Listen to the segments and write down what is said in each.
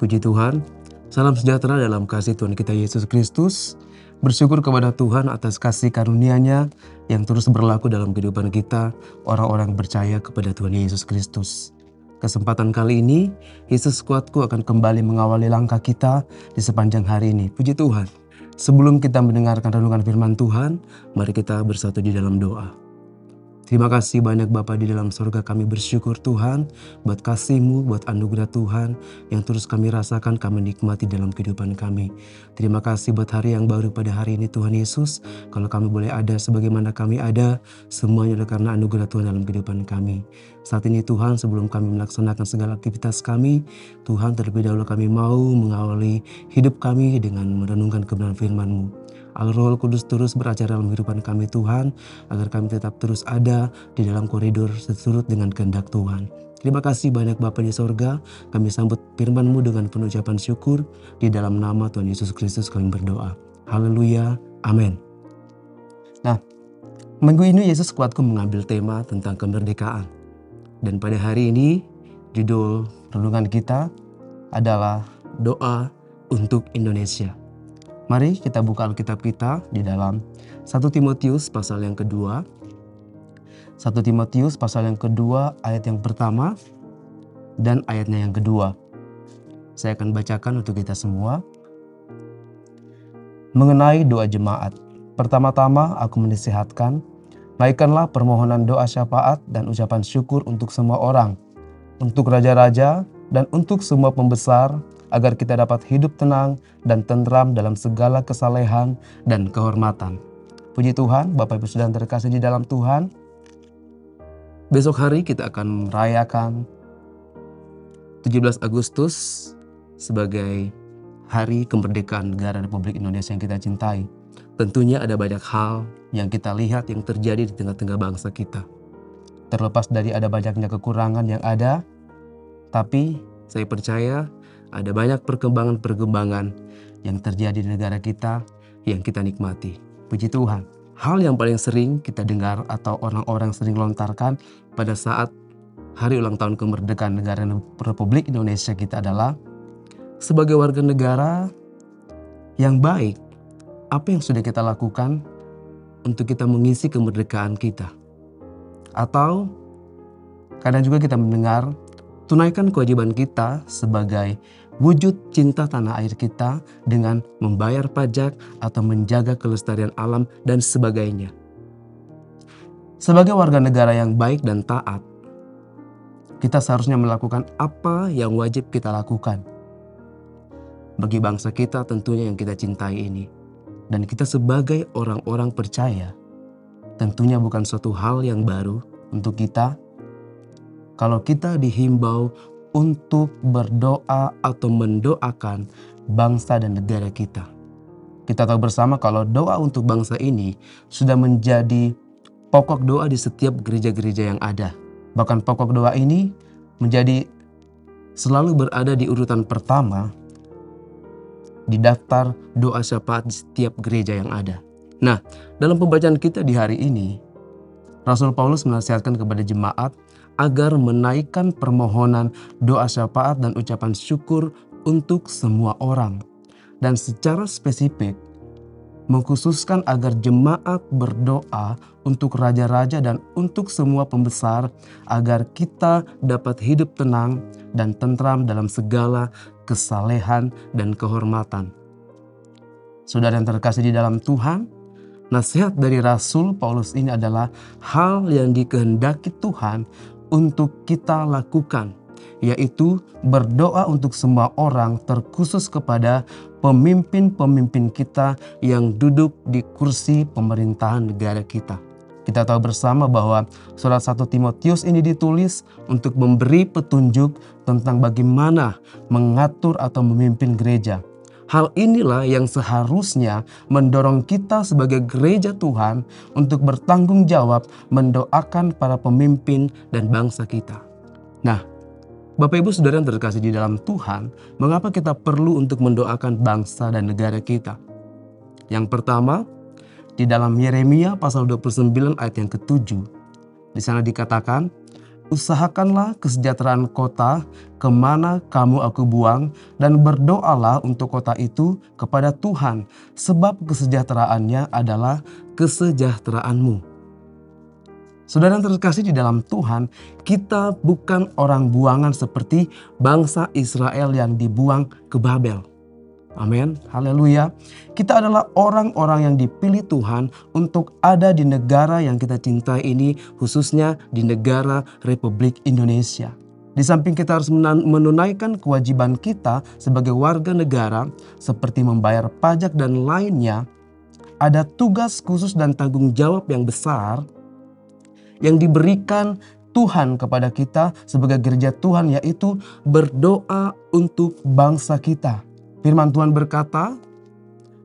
Puji Tuhan, salam sejahtera dalam kasih Tuhan kita Yesus Kristus. Bersyukur kepada Tuhan atas kasih karunia-Nya yang terus berlaku dalam kehidupan kita, orang-orang yang percaya kepada Tuhan Yesus Kristus. Kesempatan kali ini, Yesus kuatku akan kembali mengawali langkah kita di sepanjang hari ini. Puji Tuhan. Sebelum kita mendengarkan renungan firman Tuhan, mari kita bersatu di dalam doa. Terima kasih banyak Bapa di dalam surga, kami bersyukur Tuhan buat kasih-Mu, buat anugerah Tuhan yang terus kami rasakan, kami nikmati dalam kehidupan kami. Terima kasih buat hari yang baru pada hari ini Tuhan Yesus. Kalau kami boleh ada sebagaimana kami ada, semuanya adalah karena anugerah Tuhan dalam kehidupan kami. Saat ini Tuhan, sebelum kami melaksanakan segala aktivitas kami, Tuhan terlebih dahulu kami mau mengawali hidup kami dengan merenungkan kebenaran firman-Mu. Agar Roh Kudus terus beracara dalam kehidupan kami Tuhan, agar kami tetap terus ada di dalam koridor seturut dengan kehendak Tuhan. Terima kasih banyak Bapa di sorga, kami sambut firman-Mu dengan penuh ucapan syukur, di dalam nama Tuhan Yesus Kristus kami berdoa. Haleluya, amin. Nah, minggu ini Yesus kuatku mengambil tema tentang kemerdekaan. Dan pada hari ini, judul renungan kita adalah doa untuk Indonesia. Mari kita buka Alkitab kita di dalam 1 Timotius pasal yang kedua. 1 Timotius pasal yang kedua ayat yang pertama dan ayatnya yang kedua. Saya akan bacakan untuk kita semua. Mengenai doa jemaat. Pertama-tama aku menasihatkan, naikkanlah permohonan doa syafaat dan ucapan syukur untuk semua orang, untuk raja-raja dan untuk semua pembesar, agar kita dapat hidup tenang dan tentram dalam segala kesalehan dan kehormatan. Puji Tuhan, Bapak Ibu Saudara terkasih di dalam Tuhan. Besok hari kita akan merayakan 17 Agustus sebagai Hari Kemerdekaan Negara Republik Indonesia yang kita cintai. Tentunya ada banyak hal yang kita lihat yang terjadi di tengah-tengah bangsa kita. Terlepas dari ada banyaknya kekurangan yang ada, tapi saya percaya ada banyak perkembangan-perkembangan yang terjadi di negara kita yang kita nikmati. Puji Tuhan. Hal yang paling sering kita dengar atau orang-orang sering lontarkan pada saat hari ulang tahun kemerdekaan negara Republik Indonesia kita adalah, sebagai warga negara yang baik, apa yang sudah kita lakukan untuk kita mengisi kemerdekaan kita? Atau kadang juga kita mendengar, tunaikan kewajiban kita sebagai wujud cinta tanah air kita dengan membayar pajak atau menjaga kelestarian alam dan sebagainya. Sebagai warga negara yang baik dan taat, kita seharusnya melakukan apa yang wajib kita lakukan bagi bangsa kita tentunya yang kita cintai ini. Dan kita sebagai orang-orang percaya, tentunya bukan suatu hal yang baru untuk kita kalau kita dihimbau untuk berdoa atau mendoakan bangsa dan negara kita. Kita tahu bersama kalau doa untuk bangsa ini sudah menjadi pokok doa di setiap gereja-gereja yang ada. Bahkan pokok doa ini menjadi selalu berada di urutan pertama di daftar doa syafaat di setiap gereja yang ada. Nah, dalam pembacaan kita di hari ini, Rasul Paulus menasihatkan kepada jemaat agar menaikkan permohonan doa syafaat dan ucapan syukur untuk semua orang. Dan secara spesifik, mengkhususkan agar jemaat berdoa untuk raja-raja dan untuk semua pembesar agar kita dapat hidup tenang dan tentram dalam segala kesalehan dan kehormatan. Saudara yang terkasih di dalam Tuhan, nasihat dari Rasul Paulus ini adalah hal yang dikehendaki Tuhan untuk kita lakukan, yaitu berdoa untuk semua orang, terkhusus kepada pemimpin-pemimpin kita yang duduk di kursi pemerintahan negara kita. Kita tahu bersama bahwa surat 1 Timotius ini ditulis untuk memberi petunjuk tentang bagaimana mengatur atau memimpin gereja. Hal inilah yang seharusnya mendorong kita sebagai gereja Tuhan untuk bertanggung jawab mendoakan para pemimpin dan bangsa kita. Nah, Bapak Ibu Saudara yang terkasih di dalam Tuhan, mengapa kita perlu untuk mendoakan bangsa dan negara kita? Yang pertama, di dalam Yeremia pasal 29 ayat yang ke-7, di sana dikatakan, Usahakanlah kesejahteraan kota kemana kamu aku buang, dan berdoalah untuk kota itu kepada Tuhan, sebab kesejahteraannya adalah kesejahteraanmu. Saudara yang terkasih di dalam Tuhan, kita bukan orang buangan seperti bangsa Israel yang dibuang ke Babel. Amin, haleluya. Kita adalah orang-orang yang dipilih Tuhan untuk ada di negara yang kita cintai ini, khususnya di negara Republik Indonesia. Di samping kita harus menunaikan kewajiban kita sebagai warga negara seperti membayar pajak dan lainnya, ada tugas khusus dan tanggung jawab yang besar yang diberikan Tuhan kepada kita sebagai gereja Tuhan, yaitu berdoa untuk bangsa kita. Firman Tuhan berkata,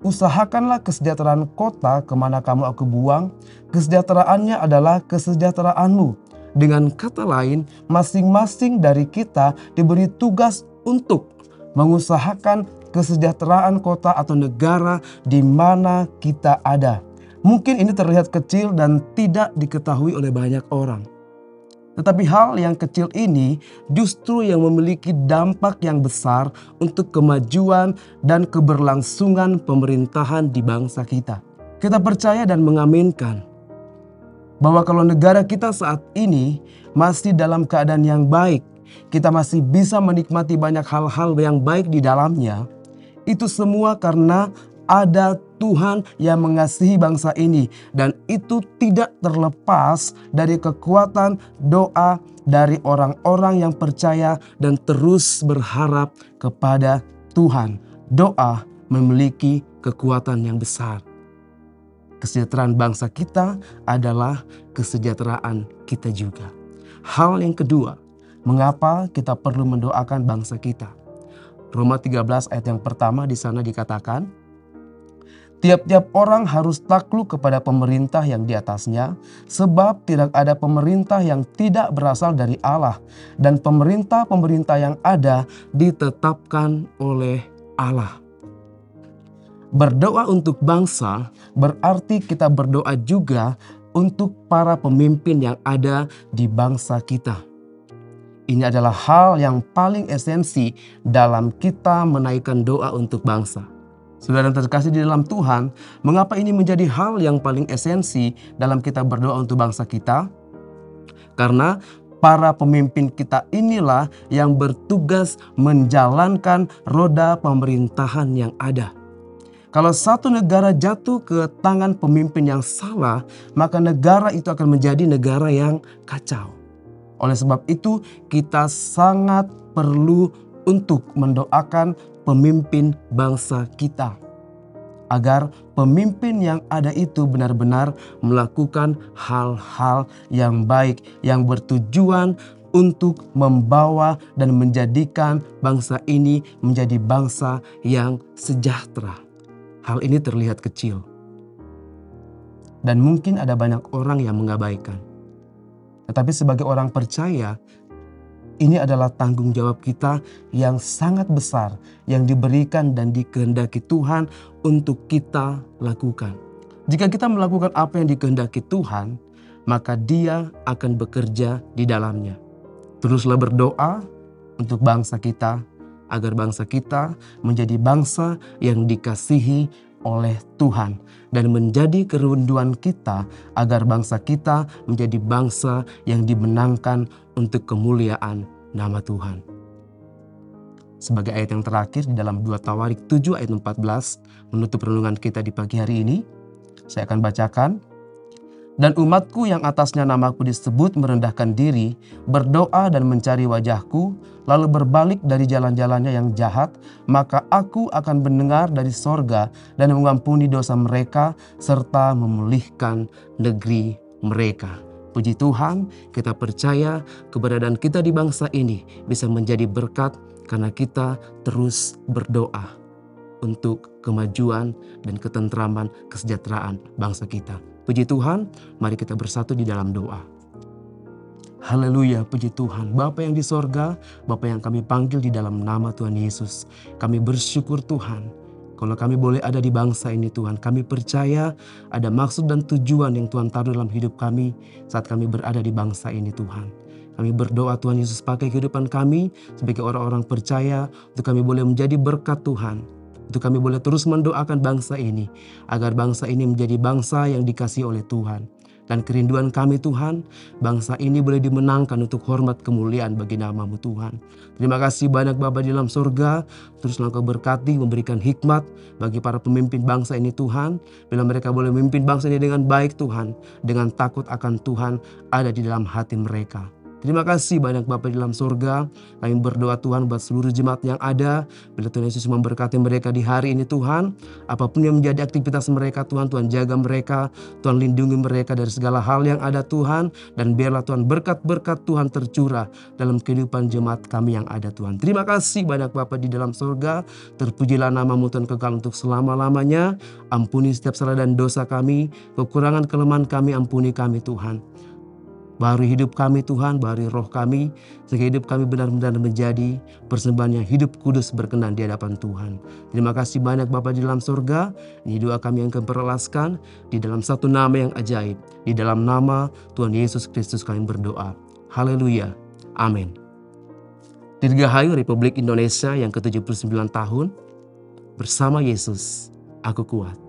usahakanlah kesejahteraan kota kemana kamu aku buang, kesejahteraannya adalah kesejahteraanmu. Dengan kata lain, masing-masing dari kita diberi tugas untuk mengusahakan kesejahteraan kota atau negara di mana kita ada. Mungkin ini terlihat kecil dan tidak diketahui oleh banyak orang. Tetapi hal yang kecil ini justru yang memiliki dampak yang besar untuk kemajuan dan keberlangsungan pemerintahan di bangsa kita. Kita percaya dan mengaminkan bahwa kalau negara kita saat ini masih dalam keadaan yang baik, kita masih bisa menikmati banyak hal-hal yang baik di dalamnya, itu semua karena ada Tuhan yang mengasihi bangsa ini, dan itu tidak terlepas dari kekuatan doa dari orang-orang yang percaya dan terus berharap kepada Tuhan. Doa memiliki kekuatan yang besar. Kesejahteraan bangsa kita adalah kesejahteraan kita juga. Hal yang kedua, mengapa kita perlu mendoakan bangsa kita? Roma 13 ayat yang pertama di sana dikatakan, tiap-tiap orang harus takluk kepada pemerintah yang di atasnya, sebab tidak ada pemerintah yang tidak berasal dari Allah, dan pemerintah-pemerintah yang ada ditetapkan oleh Allah. Berdoa untuk bangsa berarti kita berdoa juga untuk para pemimpin yang ada di bangsa kita. Ini adalah hal yang paling esensi dalam kita menaikkan doa untuk bangsa. Saudara yang terkasih di dalam Tuhan, mengapa ini menjadi hal yang paling esensi dalam kita berdoa untuk bangsa kita? Karena para pemimpin kita inilah yang bertugas menjalankan roda pemerintahan yang ada. Kalau satu negara jatuh ke tangan pemimpin yang salah, maka negara itu akan menjadi negara yang kacau. Oleh sebab itu, kita sangat perlu untuk mendoakan pemimpin bangsa kita, agar pemimpin yang ada itu benar-benar melakukan hal-hal yang baik, yang bertujuan untuk membawa dan menjadikan bangsa ini menjadi bangsa yang sejahtera. Hal ini terlihat kecil, dan mungkin ada banyak orang yang mengabaikan. Tetapi sebagai orang percaya, ini adalah tanggung jawab kita yang sangat besar yang diberikan dan dikehendaki Tuhan untuk kita lakukan. Jika kita melakukan apa yang dikehendaki Tuhan, maka Dia akan bekerja di dalamnya. Teruslah berdoa untuk bangsa kita, agar bangsa kita menjadi bangsa yang dikasihi oleh Tuhan, dan menjadi kerinduan kita agar bangsa kita menjadi bangsa yang dimenangkan untuk kemuliaan nama Tuhan. Sebagai ayat yang terakhir di dalam 2 Tawarik 7 ayat 14 menutup renungan kita di pagi hari ini, saya akan bacakan. Dan umatku yang atasnya namaku disebut merendahkan diri, berdoa dan mencari wajahku, lalu berbalik dari jalan-jalannya yang jahat, maka aku akan mendengar dari sorga dan mengampuni dosa mereka serta memulihkan negeri mereka. Puji Tuhan, kita percaya keberadaan kita di bangsa ini bisa menjadi berkat karena kita terus berdoa untuk kemajuan dan ketentraman kesejahteraan bangsa kita. Puji Tuhan, mari kita bersatu di dalam doa. Haleluya, puji Tuhan. Bapa yang di sorga, Bapa yang kami panggil di dalam nama Tuhan Yesus. Kami bersyukur Tuhan, kalau kami boleh ada di bangsa ini Tuhan. Kami percaya ada maksud dan tujuan yang Tuhan taruh dalam hidup kami saat kami berada di bangsa ini Tuhan. Kami berdoa Tuhan Yesus pakai kehidupan kami sebagai orang-orang percaya untuk kami boleh menjadi berkat Tuhan. Untuk kami boleh terus mendoakan bangsa ini agar bangsa ini menjadi bangsa yang dikasihi oleh Tuhan. Dan kerinduan kami Tuhan, bangsa ini boleh dimenangkan untuk hormat kemuliaan bagi nama-Mu Tuhan. Terima kasih banyak Bapa di dalam surga. Teruslah Engkau berkati, memberikan hikmat bagi para pemimpin bangsa ini Tuhan. Bila mereka boleh memimpin bangsa ini dengan baik Tuhan, dengan takut akan Tuhan ada di dalam hati mereka. Terima kasih banyak Bapa di dalam surga. Kami berdoa Tuhan buat seluruh jemaat yang ada. Bila Tuhan Yesus memberkati mereka di hari ini Tuhan. Apapun yang menjadi aktivitas mereka Tuhan, Tuhan jaga mereka. Tuhan lindungi mereka dari segala hal yang ada Tuhan. Dan biarlah Tuhan berkat-berkat Tuhan tercurah dalam kehidupan jemaat kami yang ada Tuhan. Terima kasih banyak Bapa di dalam surga. Terpujilah nama-Mu Tuhan kekal untuk selama-lamanya. Ampuni setiap salah dan dosa kami. Kekurangan kelemahan kami ampuni kami Tuhan. Baru hidup kami Tuhan, baru roh kami, sehingga hidup kami benar-benar menjadi persembahan yang hidup kudus berkenan di hadapan Tuhan. Terima kasih banyak Bapa di dalam surga. Ini doa kami yang kami perlaskan di dalam satu nama yang ajaib. Di dalam nama Tuhan Yesus Kristus kami berdoa. Haleluya. Amin. Dirgahayu Republik Indonesia yang ke-79 tahun. Bersama Yesus, aku kuat.